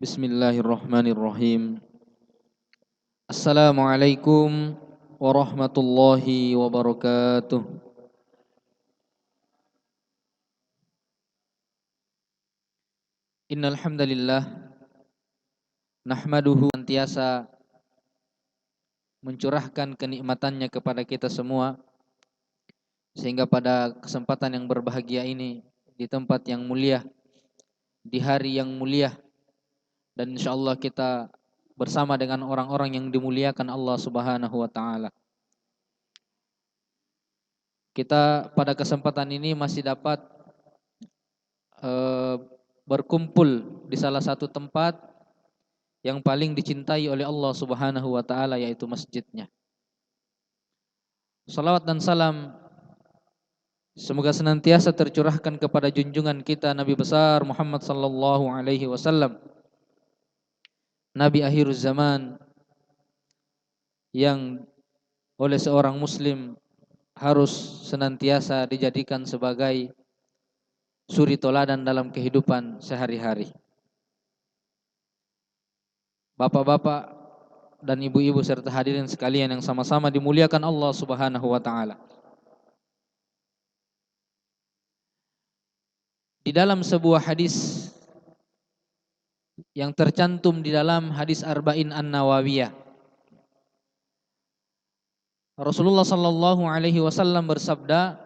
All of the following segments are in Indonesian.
Bismillahirrahmanirrahim. Assalamualaikum warahmatullahi wabarakatuh. Innal hamdalillah nahmaduhu senantiasa mencurahkan kenikmatannya kepada kita semua, sehingga pada kesempatan yang berbahagia ini, di tempat yang mulia, di hari yang mulia, dan insyaallah kita bersama dengan orang-orang yang dimuliakan Allah Subhanahu wa taala. Kita pada kesempatan ini masih dapat berkumpul di salah satu tempat yang paling dicintai oleh Allah Subhanahu wa taala, yaitu masjidnya. Salawat dan salam semoga senantiasa tercurahkan kepada junjungan kita Nabi besar Muhammad sallallahu alaihi wasallam, Nabi akhir zaman, yang oleh seorang muslim harus senantiasa dijadikan sebagai suri toladan dalam kehidupan sehari-hari. Bapak-bapak dan ibu-ibu serta hadirin sekalian yang sama-sama dimuliakan Allah Subhanahu wa taala. Di dalam sebuah hadis yang tercantum di dalam hadis Arba'in An-Nawawiyah, Rasulullah sallallahu alaihi wasallam bersabda,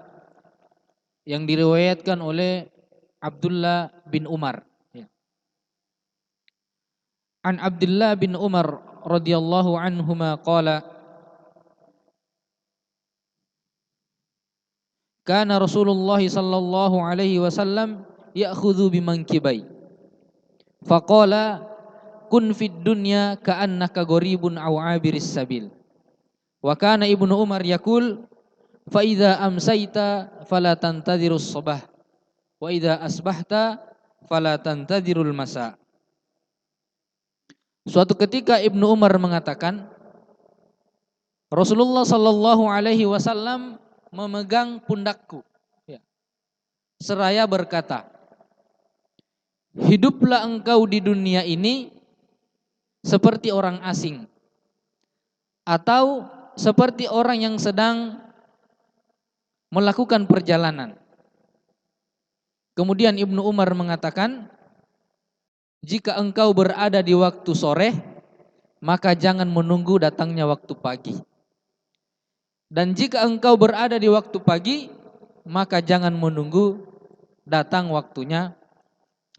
yang diriwayatkan oleh Abdullah bin Umar. An Abdullah bin Umar radhiyallahu anhuma qala, kana Rasulullah sallallahu alaihi wasallam ya'khudhu bimankibai faqala kun fid dunya ka'annaka gharibun aw 'abiris sabil. Wa kana Ibnu Umar yaqul fa idza amsayta fala tantadhirus sabah wa idza asbahta fala tantadhirul masa. Suatu ketika Ibnu Umar mengatakan, Rasulullah sallallahu alaihi wasallam memegang pundakku, seraya berkata, hiduplah engkau di dunia ini seperti orang asing, atau seperti orang yang sedang melakukan perjalanan. Kemudian Ibnu Umar mengatakan, jika engkau berada di waktu sore, maka jangan menunggu datangnya waktu pagi. Dan jika engkau berada di waktu pagi, maka jangan menunggu datang waktunya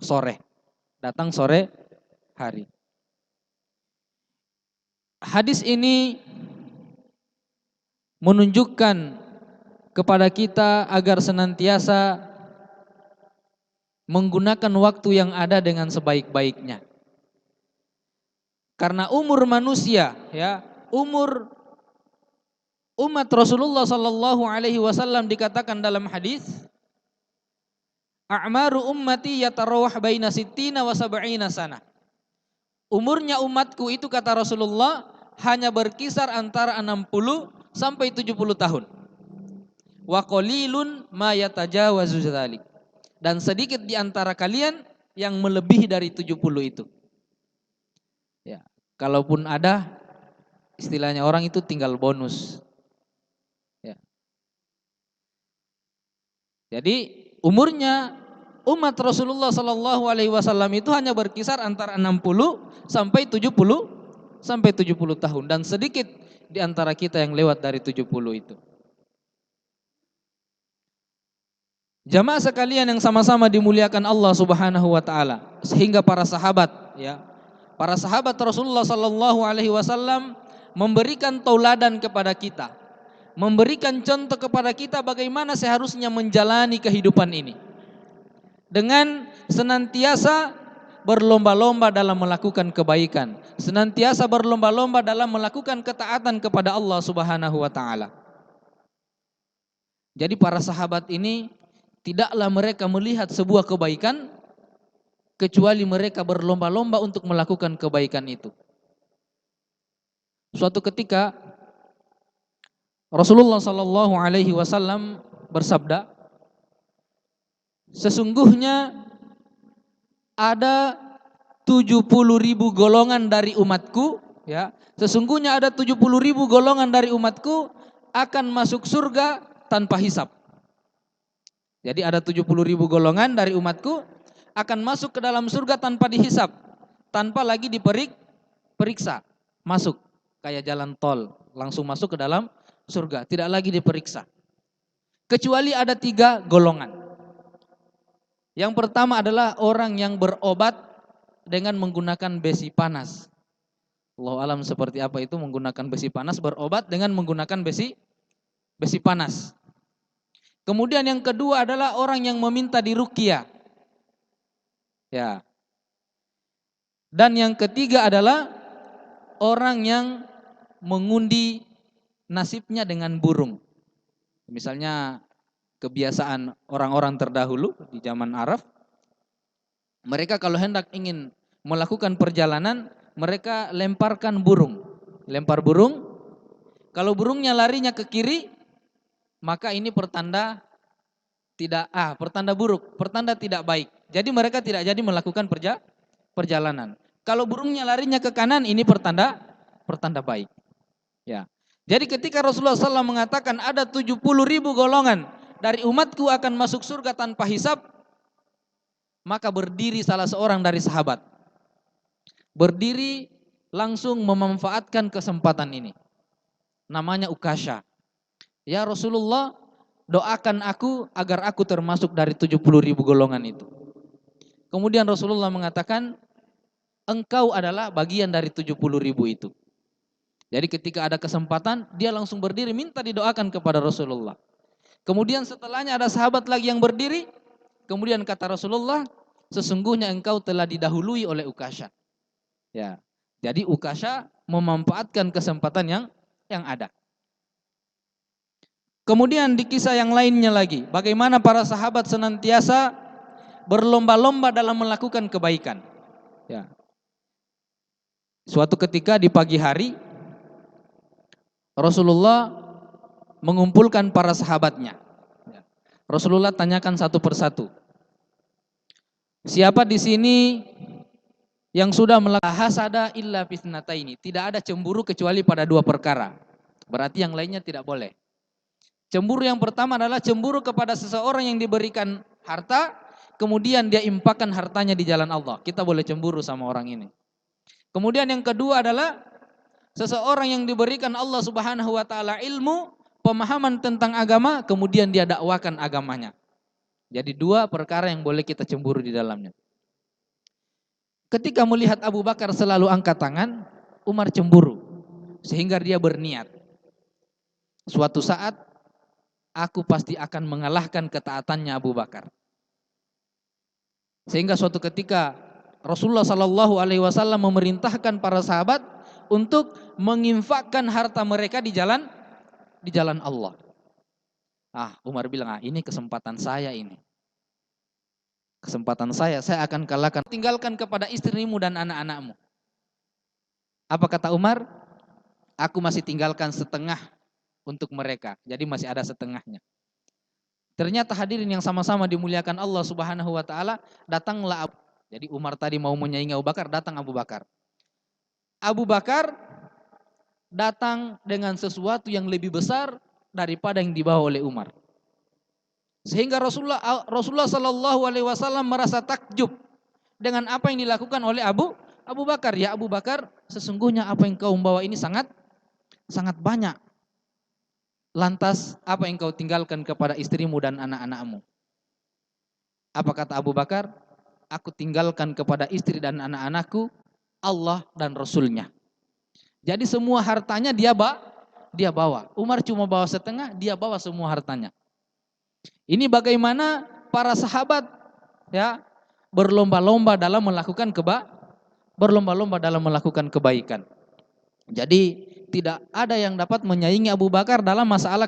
sore, datang sore hari. Hadis ini menunjukkan kepada kita agar senantiasa menggunakan waktu yang ada dengan sebaik-baiknya. Karena umur manusia, umur umat Rasulullah sallallahu alaihi wasallam dikatakan dalam hadis, a'maru ummati yatarawah baina sittina wa sab'ina sana. Umurnya umatku itu, kata Rasulullah, hanya berkisar antara 60 sampai 70 tahun. Wa qalilun ma yatajawazu dzalik. Dan sedikit di antara kalian yang melebihi dari 70 itu. Ya, kalaupun ada, istilahnya orang itu tinggal bonus. Ya. Jadi umurnya umat Rasulullah sallallahu alaihi wasallam itu hanya berkisar antara 60 sampai 70 tahun, dan sedikit di antara kita yang lewat dari 70 itu. Jamaah sekalian yang sama-sama dimuliakan Allah Subhanahu wa taala, sehingga para sahabat, para sahabat Rasulullah sallallahu alaihi wasallam memberikan tauladan kepada kita, memberikan contoh kepada kita bagaimana seharusnya menjalani kehidupan ini, dengan senantiasa berlomba-lomba dalam melakukan kebaikan, senantiasa berlomba-lomba dalam melakukan ketaatan kepada Allah Subhanahu wa taala. Jadi para sahabat ini tidaklah mereka melihat sebuah kebaikan kecuali mereka berlomba-lomba untuk melakukan kebaikan itu. Suatu ketika Rasulullah sallallahu alaihi wasallam bersabda, sesungguhnya ada 70.000 golongan dari umatku, ya. Sesungguhnya ada 70.000 golongan dari umatku akan masuk surga tanpa hisab. Jadi ada 70.000 golongan dari umatku akan masuk ke dalam surga tanpa dihisab, tanpa lagi diperiksa. Masuk kayak jalan tol, langsung masuk ke dalam surga, tidak lagi diperiksa. Kecuali ada 3 golongan. Yang pertama adalah orang yang berobat dengan menggunakan besi panas. Allahu alam seperti apa itu menggunakan besi panas, berobat dengan menggunakan besi panas. Kemudian yang kedua adalah orang yang meminta diruqyah. Ya. Dan yang ketiga adalah orang yang mengundi nasibnya dengan burung. Misalnya kebiasaan orang-orang terdahulu di zaman Arab, mereka kalau hendak ingin melakukan perjalanan, mereka lemparkan burung. Lempar burung, kalau burungnya larinya ke kiri, maka ini pertanda pertanda buruk, pertanda tidak baik. Jadi mereka tidak jadi melakukan perjalanan. Kalau burungnya larinya ke kanan, ini pertanda baik. Ya. Jadi ketika Rasulullah SAW mengatakan ada 70.000 golongan dari umatku akan masuk surga tanpa hisab, maka berdiri salah seorang dari sahabat. Berdiri langsung memanfaatkan kesempatan ini. Namanya Ukasha. Ya Rasulullah, doakan aku agar aku termasuk dari 70.000 golongan itu. Kemudian Rasulullah mengatakan, engkau adalah bagian dari 70.000 itu. Jadi ketika ada kesempatan, dia langsung berdiri minta didoakan kepada Rasulullah. Kemudian setelahnya ada sahabat lagi yang berdiri, kemudian kata Rasulullah, sesungguhnya engkau telah didahului oleh Ukasha. Ya. Jadi Ukasha memanfaatkan kesempatan yang ada. Kemudian di kisah yang lainnya lagi, bagaimana para sahabat senantiasa berlomba-lomba dalam melakukan kebaikan. Ya. Suatu ketika di pagi hari, Rasulullah mengumpulkan para sahabatnya. Ya. Rasulullah tanyakan satu persatu. Siapa di sini yang sudah melakukan hasada illa fitnataini? Tidak ada cemburu kecuali pada 2 perkara. Berarti yang lainnya tidak boleh. Cemburu yang pertama adalah cemburu kepada seseorang yang diberikan harta, kemudian dia infakkan hartanya di jalan Allah. Kita boleh cemburu sama orang ini. Kemudian yang kedua adalah seseorang yang diberikan Allah Subhanahu wa taala ilmu, pemahaman tentang agama, kemudian dia dakwakan agamanya. Jadi 2 perkara yang boleh kita cemburu di dalamnya. Ketika melihat Abu Bakar selalu angkat tangan, Umar cemburu sehingga dia berniat, suatu saat aku pasti akan mengalahkan ketaatannya Abu Bakar. Sehingga suatu ketika Rasulullah Shallallahu Alaihi Wasallam memerintahkan para sahabat untuk menginfakkan harta mereka di jalan Allah. Umar bilang, ini kesempatan saya ini. Kesempatan saya akan kalahkan. Tinggalkan kepada istrimu dan anak-anakmu. Apa kata Umar? Aku masih tinggalkan setengah untuk mereka. Jadi masih ada setengahnya. Ternyata hadirin yang sama-sama dimuliakan Allah Subhanahu wa taala, datanglah jadi Umar tadi mau menyaingi Abu Bakar, datang Abu Bakar. Abu Bakar datang dengan sesuatu yang lebih besar daripada yang dibawa oleh Umar. Sehingga Rasulullah Shallallahu Alaihi Wasallam merasa takjub dengan apa yang dilakukan oleh Abu Bakar. Ya Abu Bakar, sesungguhnya apa yang kau membawa ini sangat banyak. Lantas apa yang kau tinggalkan kepada istrimu dan anak-anakmu? Apa kata Abu Bakar? Aku tinggalkan kepada istri dan anak-anakku Allah dan Rasulnya. Jadi semua hartanya dia bawa. Umar cuma bawa setengah, dia bawa semua hartanya. Ini bagaimana para sahabat ya berlomba-lomba dalam melakukan kebaikan. Jadi tidak ada yang dapat menyaingi Abu Bakar dalam masalah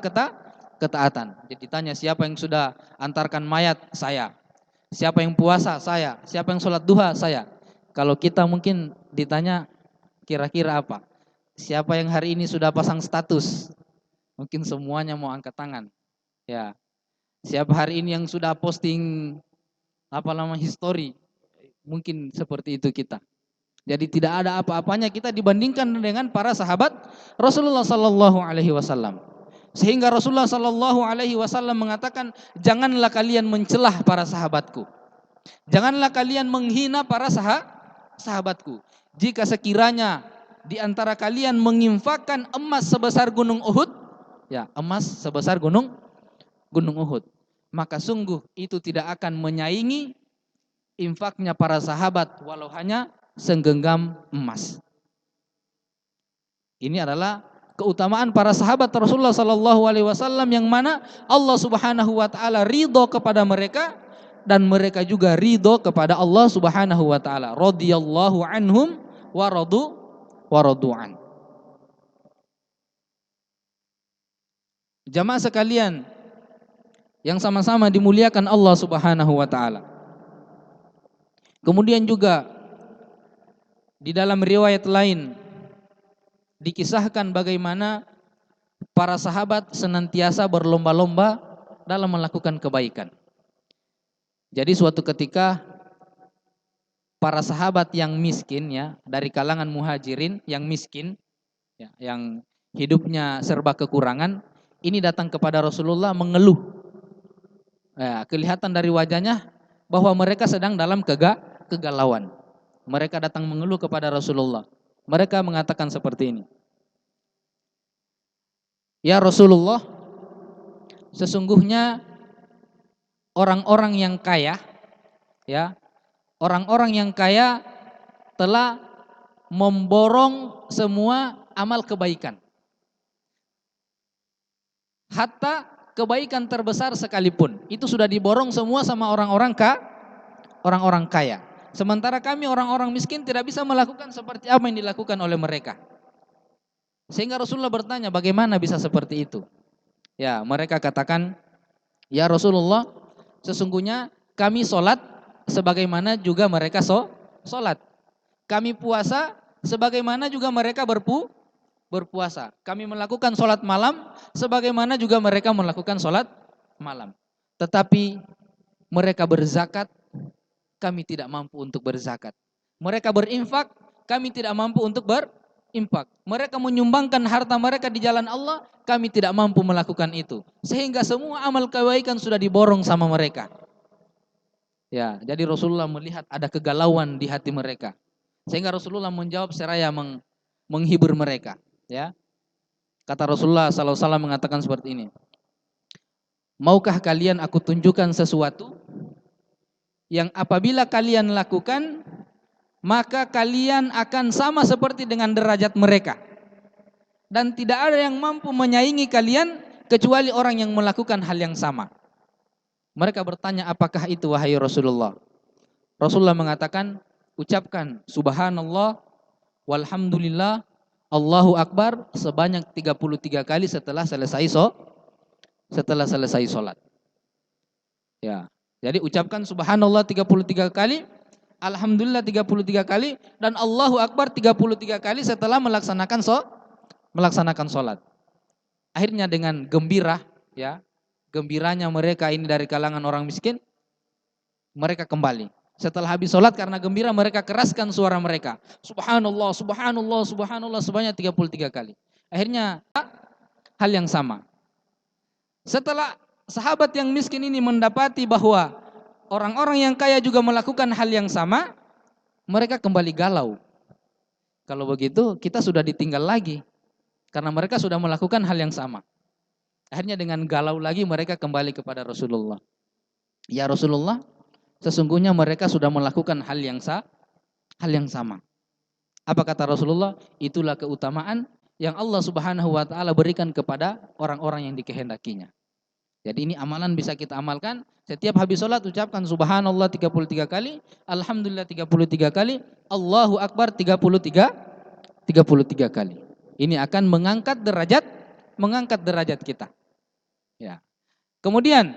ketaatan. Jadi ditanya siapa yang sudah antarkan mayat, saya. Siapa yang puasa, saya. Siapa yang sholat duha, saya. Kalau kita mungkin ditanya kira-kira apa? Siapa yang hari ini sudah pasang status? Mungkin semuanya mau angkat tangan. Ya. Siapa hari ini yang sudah posting history? Mungkin seperti itu kita. Jadi tidak ada apa-apanya kita dibandingkan dengan para sahabat Rasulullah sallallahu alaihi wasallam. Sehingga Rasulullah sallallahu alaihi wasallam mengatakan, "Janganlah kalian mencelah para sahabatku. Janganlah kalian menghina para sahabatku. Jika sekiranya di antara kalian menginfakkan emas sebesar gunung Uhud, ya, emas sebesar gunung Uhud, maka sungguh itu tidak akan menyaingi infaknya para sahabat walau hanya senggenggam emas." Ini adalah keutamaan para sahabat Rasulullah sallallahu alaihi wasallam yang mana Allah Subhanahu wa taala ridho kepada mereka dan mereka juga ridho kepada Allah Subhanahu wa taala. Radhiyallahu anhum wa radu an. Jamaah sekalian yang sama-sama dimuliakan Allah Subhanahu wa taala. Kemudian juga di dalam riwayat lain dikisahkan bagaimana para sahabat senantiasa berlomba-lomba dalam melakukan kebaikan. Jadi suatu ketika para sahabat yang miskin, ya, dari kalangan muhajirin yang miskin, ya, yang hidupnya serba kekurangan, ini datang kepada Rasulullah mengeluh. Ya, kelihatan dari wajahnya bahwa mereka sedang dalam kegalauan. Mereka datang mengeluh kepada Rasulullah. Mereka mengatakan seperti ini. "Ya Rasulullah, sesungguhnya orang-orang yang kaya, ya, orang-orang yang kaya telah memborong semua amal kebaikan. Hatta kebaikan terbesar sekalipun, itu sudah diborong semua sama orang-orang kaya. Sementara kami orang-orang miskin tidak bisa melakukan seperti apa yang dilakukan oleh mereka." Sehingga Rasulullah bertanya, bagaimana bisa seperti itu? Ya, mereka katakan, "Ya Rasulullah, sesungguhnya kami sholat sebagaimana juga mereka sholat. Kami puasa sebagaimana juga mereka berpuasa. Kami melakukan sholat malam sebagaimana juga mereka melakukan sholat malam. Tetapi mereka berzakat, kami tidak mampu untuk berzakat. Mereka berinfak, kami tidak mampu untuk berinfak. Mereka menyumbangkan harta mereka di jalan Allah, kami tidak mampu melakukan itu. Sehingga semua amal kebaikan sudah diborong sama mereka." Ya, jadi Rasulullah melihat ada kegalauan di hati mereka. Sehingga Rasulullah menjawab seraya menghibur mereka. Ya, kata Rasulullah SAW mengatakan seperti ini. "Maukah kalian aku tunjukkan sesuatu yang apabila kalian lakukan, maka kalian akan sama seperti dengan derajat mereka. Dan tidak ada yang mampu menyaingi kalian kecuali orang yang melakukan hal yang sama." Mereka bertanya, "Apakah itu wahai Rasulullah?" Rasulullah mengatakan, "Ucapkan subhanallah walhamdulillah Allahu akbar sebanyak 33 kali setelah selesai sholat." Ya. Jadi ucapkan subhanallah 33 kali, alhamdulillah 33 kali, dan Allahu akbar 33 kali setelah melaksanakan sholat. Akhirnya dengan gembira, ya, gembiranya mereka ini dari kalangan orang miskin, mereka kembali. Setelah habis sholat karena gembira mereka keraskan suara mereka. Subhanallah, subhanallah, subhanallah sebanyak 33 kali. Akhirnya hal yang sama. Setelah sahabat yang miskin ini mendapati bahwa orang-orang yang kaya juga melakukan hal yang sama, mereka kembali galau. Kalau begitu kita sudah ditinggal lagi. Karena mereka sudah melakukan hal yang sama. Akhirnya dengan galau lagi mereka kembali kepada Rasulullah. "Ya Rasulullah, sesungguhnya mereka sudah melakukan hal yang sama." Apa kata Rasulullah? Itulah keutamaan yang Allah Subhanahu wa taala berikan kepada orang-orang yang dikehendakinya. Jadi ini amalan bisa kita amalkan. Setiap habis sholat ucapkan subhanallah 33 kali, alhamdulillah 33 kali, Allahu akbar 33 kali. Ini akan mengangkat derajat kita. Ya. Kemudian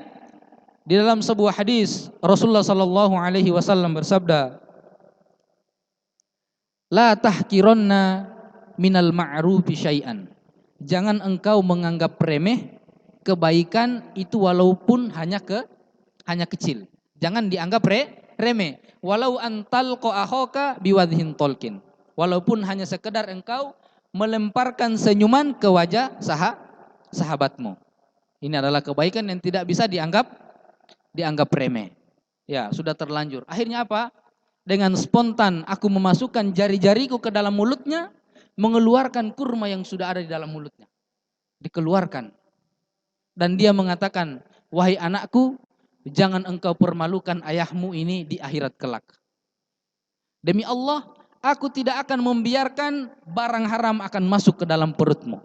di dalam sebuah hadis Rasulullah sallallahu alaihi wasallam bersabda, "La tahkiranna minal ma'rufi syai'an." Jangan engkau menganggap remeh kebaikan itu walaupun hanya kecil. Jangan dianggap remeh. Walau antal ko ahoka biwadhin tolkin. Walaupun hanya sekedar engkau melemparkan senyuman ke wajah sahabatmu. Ini adalah kebaikan yang tidak bisa dianggap remeh. Ya, sudah terlanjur. Akhirnya apa? Dengan spontan aku memasukkan jari-jariku ke dalam mulutnya, mengeluarkan kurma yang sudah ada di dalam mulutnya. Dikeluarkan. Dan dia mengatakan, wahai anakku, jangan engkau permalukan ayahmu ini di akhirat kelak. Demi Allah, aku tidak akan membiarkan barang haram akan masuk ke dalam perutmu.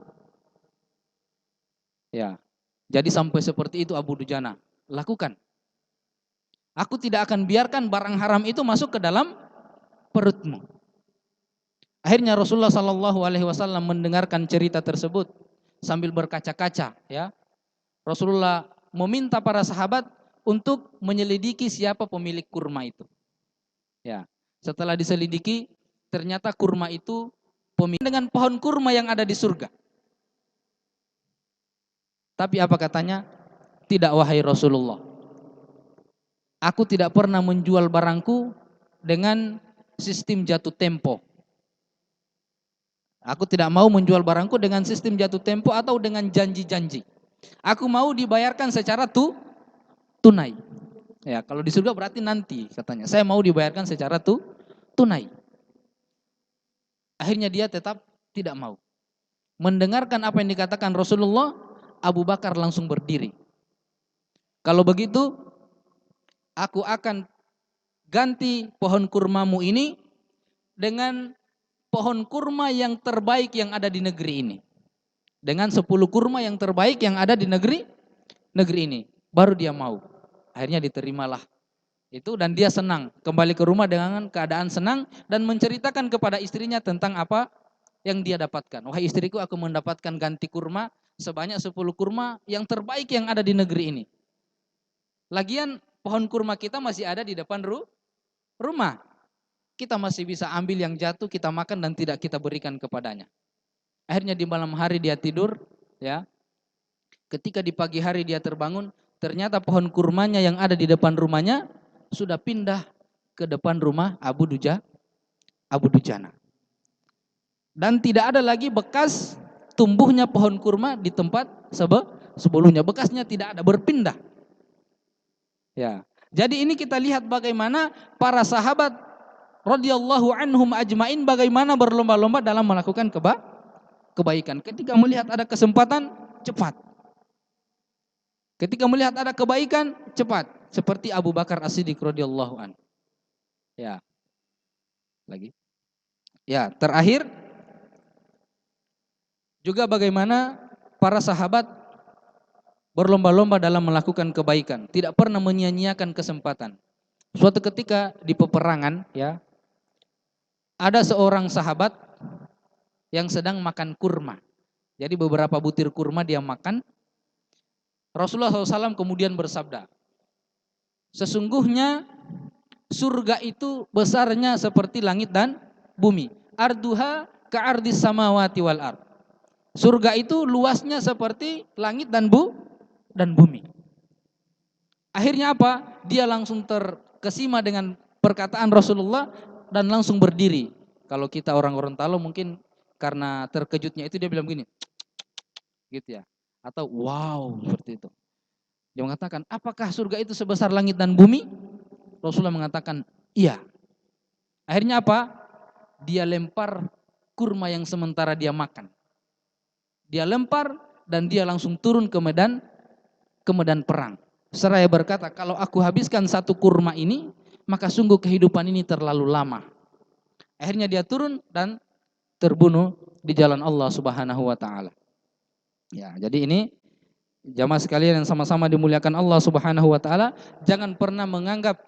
Ya, jadi sampai seperti itu Abu Dujana lakukan. Aku tidak akan biarkan barang haram itu masuk ke dalam perutmu. Akhirnya Rasulullah Sallallahu Alaihi Wasallam mendengarkan cerita tersebut sambil berkaca-kaca. Ya, Rasulullah meminta para sahabat untuk menyelidiki siapa pemilik kurma itu. Ya, setelah diselidiki ternyata kurma itu pemilik dengan pohon kurma yang ada di surga. Tapi apa katanya? Tidak, wahai Rasulullah. Aku tidak pernah menjual barangku dengan sistem jatuh tempo. Aku tidak mau menjual barangku dengan sistem jatuh tempo atau dengan janji-janji. Aku mau dibayarkan secara tunai. Ya, kalau di surga berarti nanti katanya. Saya mau dibayarkan secara tunai. Akhirnya dia tetap tidak mau. Mendengarkan apa yang dikatakan Rasulullah, Abu Bakar langsung berdiri. Kalau begitu, aku akan ganti pohon kurmamu ini dengan pohon kurma yang terbaik yang ada di negeri ini. Dengan 10 kurma yang terbaik yang ada di negeri ini. Baru dia mau. Akhirnya diterimalah itu dan dia senang. Kembali ke rumah dengan keadaan senang dan menceritakan kepada istrinya tentang apa yang dia dapatkan. Wahai istriku, aku mendapatkan ganti kurma sebanyak 10 kurma yang terbaik yang ada di negeri ini. Lagian pohon kurma kita masih ada di depan rumah. Kita masih bisa ambil yang jatuh, kita makan dan tidak kita berikan kepadanya. Akhirnya di malam hari dia tidur, ya. Ketika di pagi hari dia terbangun, ternyata pohon kurmanya yang ada di depan rumahnya sudah pindah ke depan rumah Abu Dujana. Dan tidak ada lagi bekas tumbuhnya pohon kurma di tempat sebelumnya. Bekasnya tidak ada, berpindah. Ya. Jadi ini kita lihat bagaimana para sahabat radhiyallahu anhum ajmain bagaimana berlomba-lomba dalam melakukan kebaikan. Ketika melihat ada kesempatan, cepat. Ketika melihat ada kebaikan, cepat. Seperti Abu Bakar As-Siddiq radhiyallahu anhu. Ya. Lagi. Ya, terakhir juga bagaimana para sahabat berlomba-lomba dalam melakukan kebaikan, tidak pernah menyia-nyiakan kesempatan. Suatu ketika di peperangan, ya, ada seorang sahabat yang sedang makan kurma. Jadi beberapa butir kurma dia makan. Rasulullah SAW kemudian bersabda, sesungguhnya surga itu besarnya seperti langit dan bumi. Arduha ka'ardis samawati wal ard. Surga itu luasnya seperti langit dan bumi. Akhirnya apa? Dia langsung terkesima dengan perkataan Rasulullah dan langsung berdiri. Kalau kita orang Gorontalo mungkin karena terkejutnya itu dia bilang begini, gitu ya. Atau wow, seperti itu. Dia mengatakan, apakah surga itu sebesar langit dan bumi? Rasulullah mengatakan, iya. Akhirnya apa? Dia lempar kurma yang sementara dia makan. Dia lempar dan dia langsung turun ke medan perang. Seraya berkata, kalau aku habiskan satu kurma ini, maka sungguh kehidupan ini terlalu lama. Akhirnya dia turun dan terbunuh di jalan Allah Subhanahu wa taala. Ya, jadi ini jamaah sekalian yang sama-sama dimuliakan Allah Subhanahu wa taala, jangan pernah menganggap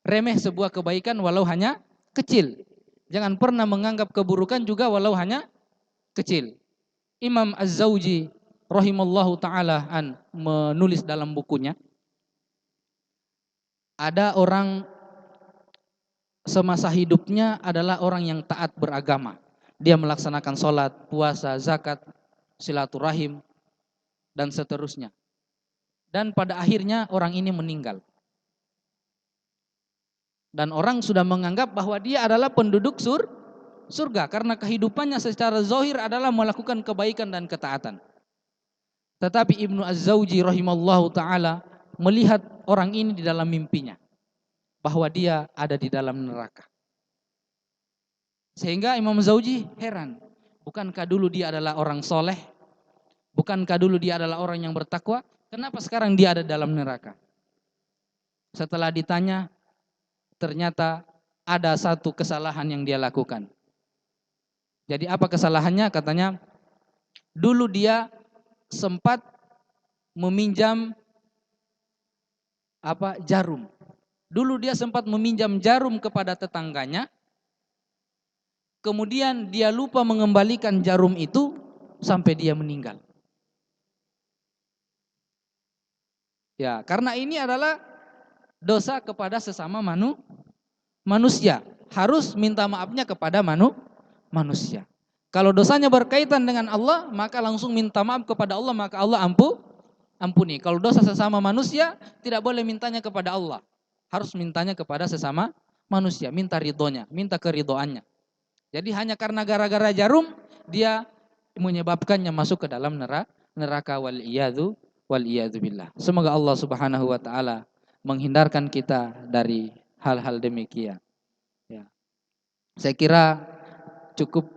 remeh sebuah kebaikan walau hanya kecil. Jangan pernah menganggap keburukan juga walau hanya kecil. Imam Az-Zawji rahimallahu taala menulis dalam bukunya, ada orang semasa hidupnya adalah orang yang taat beragama. Dia melaksanakan sholat, puasa, zakat, silaturahim, dan seterusnya. Dan pada akhirnya orang ini meninggal. Dan orang sudah menganggap bahwa dia adalah penduduk surga karena kehidupannya secara zahir adalah melakukan kebaikan dan ketaatan. Tetapi Ibnu Az-Zawji rahimallahu taala melihat orang ini di dalam mimpinya bahwa dia ada di dalam neraka. Sehingga Imam Zawji heran, bukankah dulu dia adalah orang soleh? Bukankah dulu dia adalah orang yang bertakwa? Kenapa sekarang dia ada dalam neraka? Setelah ditanya, ternyata ada satu kesalahan yang dia lakukan. Jadi apa kesalahannya? Katanya, dulu dia sempat meminjam jarum. Dulu dia sempat meminjam jarum kepada tetangganya. Kemudian dia lupa mengembalikan jarum itu sampai dia meninggal. Ya, karena ini adalah dosa kepada sesama manusia. Harus minta maafnya kepada manusia. Kalau dosanya berkaitan dengan Allah, maka langsung minta maaf kepada Allah, maka Allah ampuni. Kalau dosa sesama manusia, tidak boleh mintanya kepada Allah. Harus mintanya kepada sesama manusia, minta ridhonya, minta keridhoannya. Jadi hanya karena gara-gara jarum, dia menyebabkannya masuk ke dalam neraka wal iyadu billah. Semoga Allah Subhanahu wa taala menghindarkan kita dari hal-hal demikian. Ya. Saya kira cukup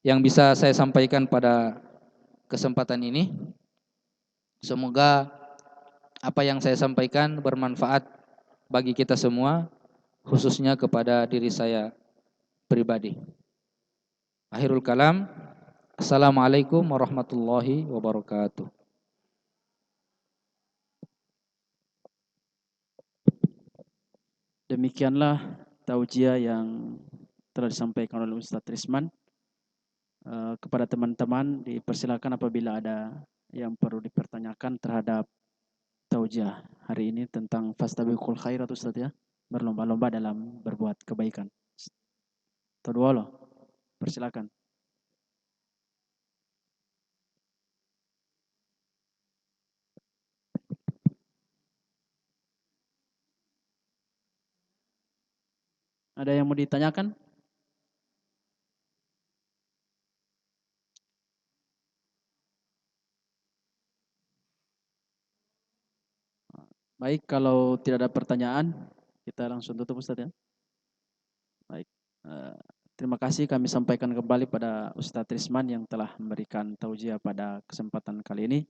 yang bisa saya sampaikan pada kesempatan ini. Semoga apa yang saya sampaikan bermanfaat bagi kita semua, khususnya kepada diri saya pribadi. Akhirul kalam. Assalamualaikum warahmatullahi wabarakatuh. Demikianlah taujiah yang telah disampaikan oleh Ustadz Risman. Kepada teman-teman dipersilakan apabila ada yang perlu dipertanyakan terhadap taujiah hari ini tentang fastabiqul khairat Ustadz ya. Berlomba-lomba dalam berbuat kebaikan. Tadwala, persilakan. Ada yang mau ditanyakan? Baik, kalau tidak ada pertanyaan, kita langsung tutup Ustadz ya. Baik, terima kasih kami sampaikan kembali pada Ustadz Risman yang telah memberikan taujiah pada kesempatan kali ini.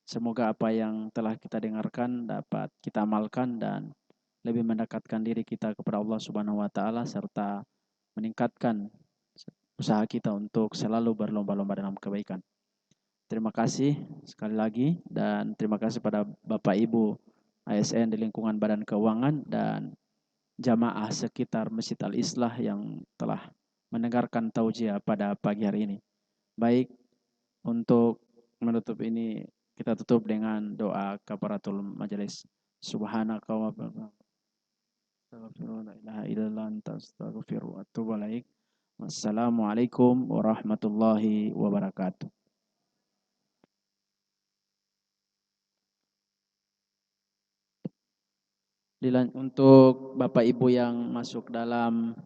Semoga apa yang telah kita dengarkan dapat kita amalkan dan lebih mendekatkan diri kita kepada Allah Subhanahu wa taala serta meningkatkan usaha kita untuk selalu berlomba-lomba dalam kebaikan. Terima kasih sekali lagi dan terima kasih pada Bapak Ibu ASN di lingkungan Badan Keuangan dan jamaah sekitar Masjid Al-Islah yang telah mendengarkan taujiah pada pagi hari ini. Baik, untuk menutup ini kita tutup dengan doa kafaratul majelis. Subhanaka wa Wassalamualaikum warahmatullahi wabarakatuh. Untuk Bapak Ibu yang masuk dalam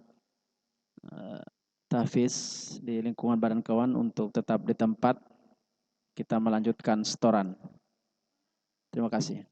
tahfiz di lingkungan Badan Kawan untuk tetap di tempat, kita melanjutkan setoran. Terima kasih.